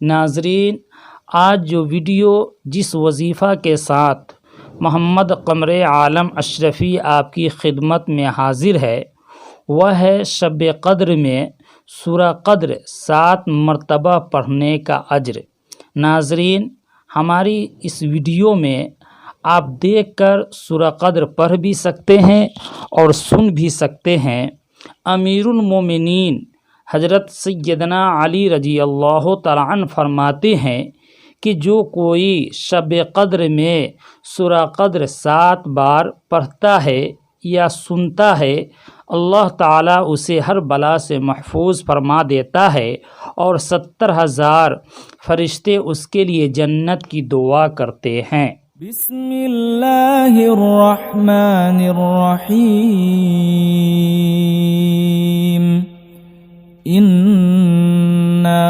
ناظرین، آج جو ویڈیو جس وظیفہ کے ساتھ محمد قمر عالم اشرفی آپ کی خدمت میں حاضر ہے وہ ہے شب قدر میں سورہ قدر 7 مرتبہ پڑھنے کا اجر۔ ناظرین، ہماری اس ویڈیو میں آپ دیکھ کر سورہ قدر پڑھ بھی سکتے ہیں اور سن بھی سکتے ہیں۔ امیر المومنین حضرت سیدنا علی رضی اللہ تعالیٰ عنہ فرماتے ہیں کہ جو کوئی شب قدر میں سورہ قدر 7 بار پڑھتا ہے یا سنتا ہے، اللہ تعالیٰ اسے ہر بلا سے محفوظ فرما دیتا ہے اور 70,000 فرشتے اس کے لیے جنت کی دعا کرتے ہیں۔ بسم اللہ الرحمن الرحیم انا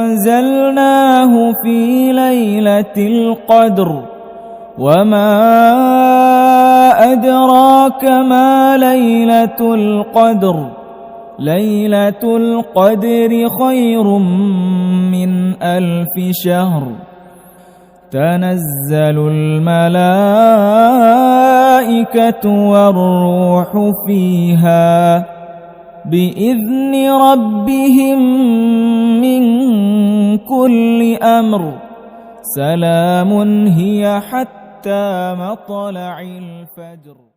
انزلناه فی لیلۃ القدر وما ادراک ما لیلۃ القدر لیلۃ القدر خیر من 1000 شہر تنزل الملائکۃ والروح فیہا بإذن ربهم من كل امر سلام هي حتى مطلع الفجر۔